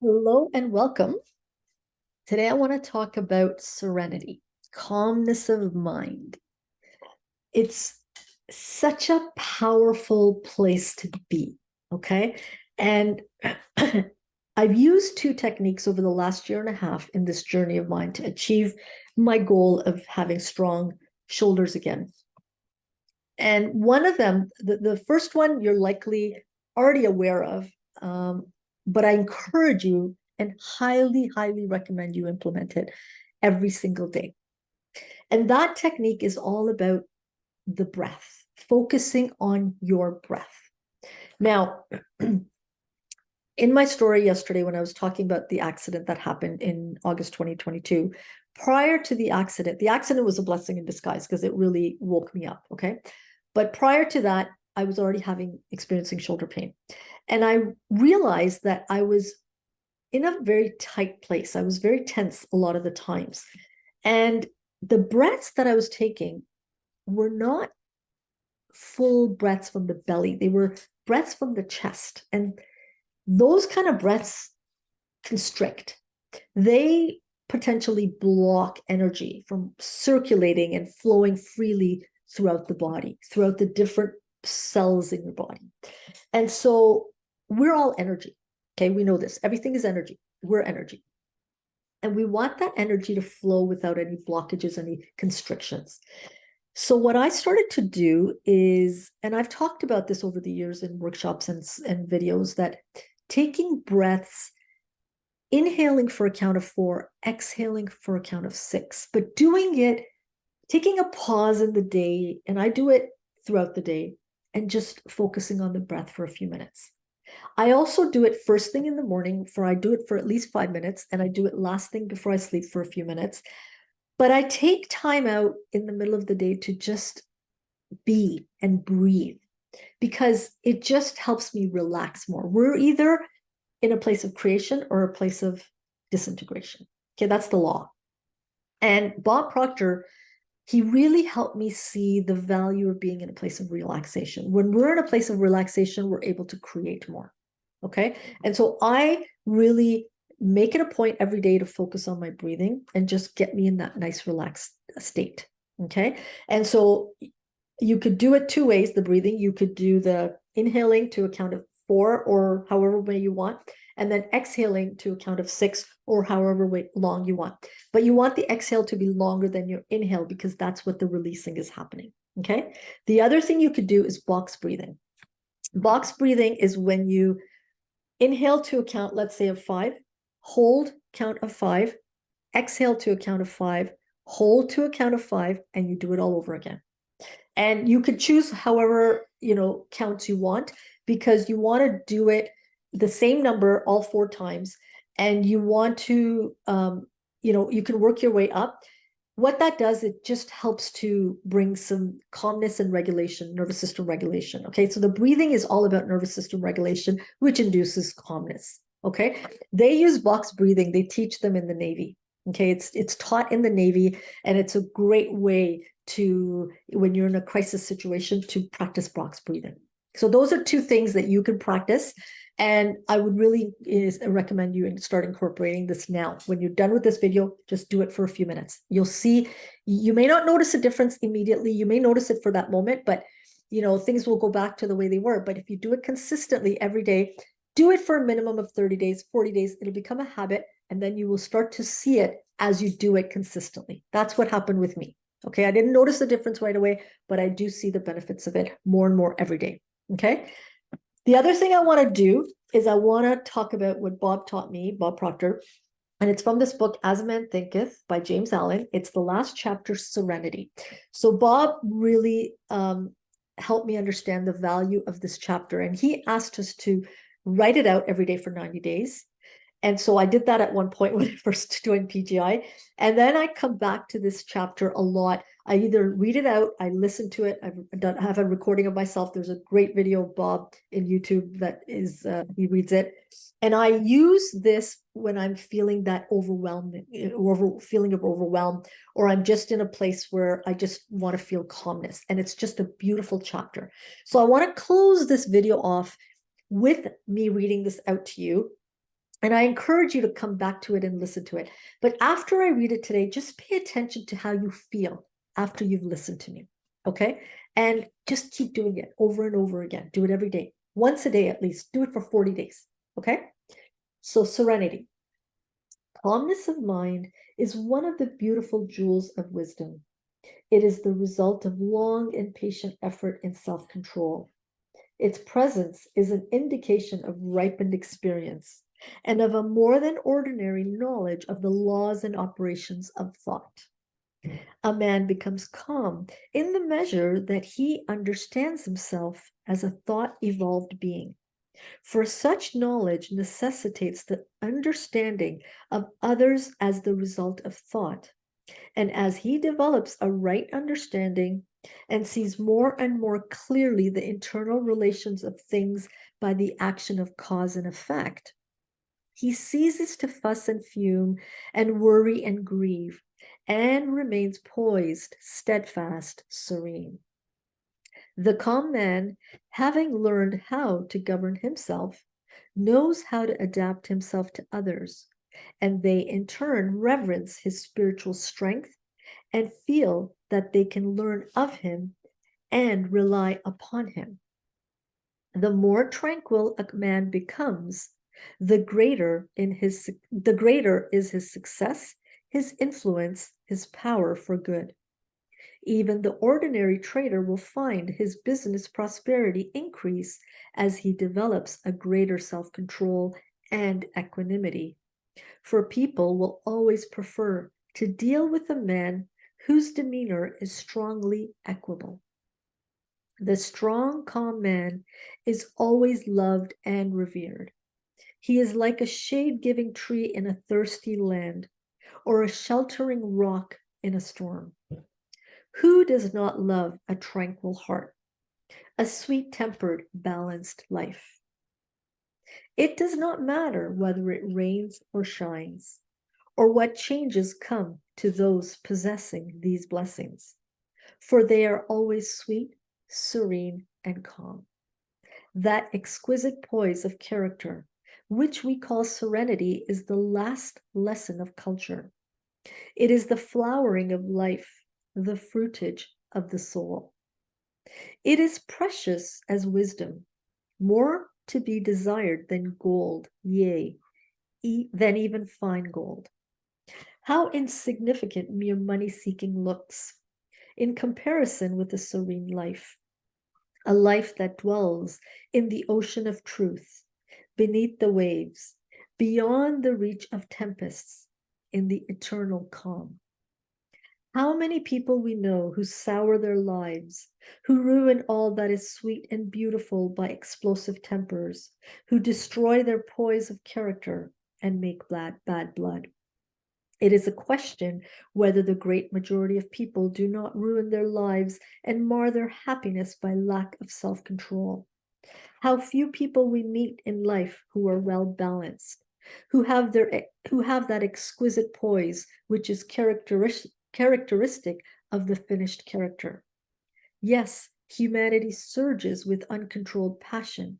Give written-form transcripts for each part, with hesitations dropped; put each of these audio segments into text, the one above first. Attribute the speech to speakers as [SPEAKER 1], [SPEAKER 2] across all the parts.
[SPEAKER 1] Hello and welcome. Today I want to talk about serenity, calmness of mind. It's such a powerful place to be, okay? And I've used two techniques over the last year and a half in this journey of mine to achieve my goal of having strong shoulders again. And one of them, the first one, you're likely already aware of, but I encourage you and highly, highly recommend you implement it every single day. And that technique is all about the breath, focusing on your breath. Now, in my story yesterday, when I was talking about the accident that happened in August 2022, prior to the accident was a blessing in disguise because it really woke me up. Okay. But prior to that, I was already experiencing shoulder pain. And I realized that I was in a very tight place. I was very tense a lot of the times. And the breaths that I was taking were not full breaths from the belly, they were breaths from the chest. And those kind of breaths constrict. They potentially block energy from circulating and flowing freely throughout the body, throughout the different cells in your body. And so we're all energy. Okay, we know this. Everything is energy. We're energy. And we want that energy to flow without any blockages, any constrictions. So what I started to do is, and I've talked about this over the years in workshops and videos, that taking breaths, inhaling for a count of 4, exhaling for a count of 6, but doing it, taking a pause in the day, and I do it throughout the day, and just focusing on the breath for a few minutes. I also do it first thing in the morning, I do it for at least 5 minutes, and I do it last thing before I sleep for a few minutes. But I take time out in the middle of the day to just be and breathe, because it just helps me relax more. We're either in a place of creation or a place of disintegration. Okay, that's the law. And Bob Proctor, he really helped me see the value of being in a place of relaxation. When we're in a place of relaxation, we're able to create more. Okay. And so I really make it a point every day to focus on my breathing and just get me in that nice, relaxed state. Okay. And so you could do it two ways, the breathing. You could do the inhaling to a count of 4 or however many you want, and then exhaling to a count of 6 or however long you want. But you want the exhale to be longer than your inhale, because that's what the releasing is happening. Okay. The other thing you could do is box breathing. Box breathing is when you inhale to a count, let's say, of 5, hold, count of 5, exhale to a count of 5, hold to a count of 5, and you do it all over again. And you could choose however, counts you want, because you want to do it the same number all 4 times. And you want to, you can work your way up. What that does, it just helps to bring some calmness and regulation, nervous system regulation. Okay. So the breathing is all about nervous system regulation, which induces calmness. Okay. They use box breathing. They teach them in the Navy. Okay. It's taught in the Navy, and it's a great way to, when you're in a crisis situation, to practice box breathing. So those are 2 things that you can practice. And I would really recommend you start incorporating this now. When you're done with this video, just do it for a few minutes. You'll see, you may not notice a difference immediately. You may notice it for that moment, but things will go back to the way they were. But if you do it consistently every day, do it for a minimum of 30 days, 40 days, it'll become a habit. And then you will start to see it as you do it consistently. That's what happened with me. Okay. I didn't notice the difference right away, but I do see the benefits of it more and more every day. Okay. The other thing I want to do is I want to talk about what Bob taught me, Bob Proctor, and it's from this book, As a Man Thinketh by James Allen. It's the last chapter, Serenity. So Bob really helped me understand the value of this chapter, and he asked us to write it out every day for 90 days. And so I did that at one point when I first joined PGI. And then I come back to this chapter a lot. I either read it out, I listen to it, I have a recording of myself. There's a great video of Bob in YouTube that is, he reads it. And I use this when I'm feeling that feeling of overwhelm, or I'm just in a place where I just want to feel calmness. And it's just a beautiful chapter. So I want to close this video off with me reading this out to you. And I encourage you to come back to it and listen to it. But after I read it today, just pay attention to how you feel after you've listened to me. Okay. And just keep doing it over and over again. Do it every day, once a day at least. Do it for 40 days. Okay. So, serenity. Calmness of mind is one of the beautiful jewels of wisdom. It is the result of long and patient effort in self control. Its presence is an indication of ripened experience and of a more than ordinary knowledge of the laws and operations of thought. A man becomes calm in the measure that he understands himself as a thought evolved being. For such knowledge necessitates the understanding of others as the result of thought. And as he develops a right understanding and sees more and more clearly the internal relations of things by the action of cause and effect, he ceases to fuss and fume and worry and grieve and remains poised, steadfast, serene. The calm man, having learned how to govern himself, knows how to adapt himself to others, and they in turn reverence his spiritual strength and feel that they can learn of him and rely upon him. The more tranquil a man becomes, the greater is his success, his influence, his power for good. Even the ordinary trader will find his business prosperity increase as he develops a greater self-control and equanimity. For people will always prefer to deal with a man whose demeanor is strongly equable. The strong, calm man is always loved and revered. He is like a shade-giving tree in a thirsty land, or a sheltering rock in a storm. Who does not love a tranquil heart, a sweet-tempered, balanced life? It does not matter whether it rains or shines, or what changes come to those possessing these blessings, for they are always sweet, serene, and calm. That exquisite poise of character, which we call serenity, is the last lesson of culture. It is the flowering of life, the fruitage of the soul. It is precious as wisdom, more to be desired than gold, yea, than even fine gold. How insignificant mere money-seeking looks in comparison with a serene life, a life that dwells in the ocean of truth, beneath the waves, beyond the reach of tempests, in the eternal calm. How many people we know who sour their lives, who ruin all that is sweet and beautiful by explosive tempers, who destroy their poise of character and make bad blood. It is a question whether the great majority of people do not ruin their lives and mar their happiness by lack of self-control. How few people we meet in life who are well balanced, who have that exquisite poise which is characteristic of the finished character. Yes, humanity surges with uncontrolled passion,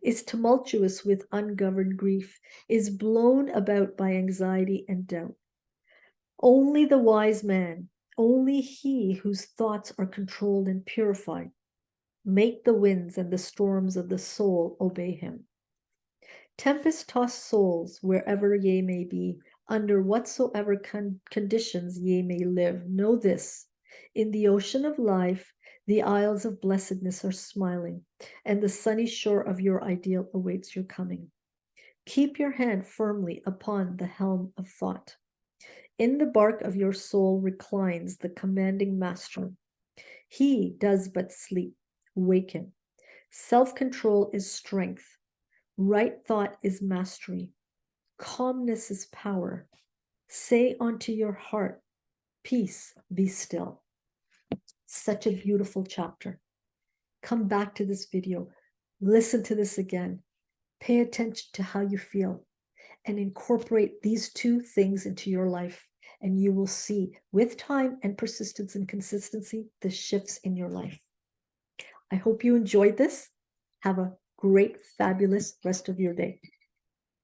[SPEAKER 1] is tumultuous with ungoverned grief, is blown about by anxiety and doubt. Only the wise man, only he whose thoughts are controlled and purified, make the winds and the storms of the soul obey him. Tempest-tossed souls, wherever ye may be, under whatsoever conditions ye may live, know this: in the ocean of life, the isles of blessedness are smiling, and the sunny shore of your ideal awaits your coming. Keep your hand firmly upon the helm of thought. In the bark of your soul reclines the commanding master. He does but sleep. Waken. Self-control is strength. Right thought is mastery. Calmness is power. Say unto your heart, peace, be still. Such a beautiful chapter. Come back to this video. Listen to this again. Pay attention to how you feel and incorporate these two things into your life. And you will see, with time and persistence and consistency, the shifts in your life. I hope you enjoyed this. Have a great, fabulous rest of your day.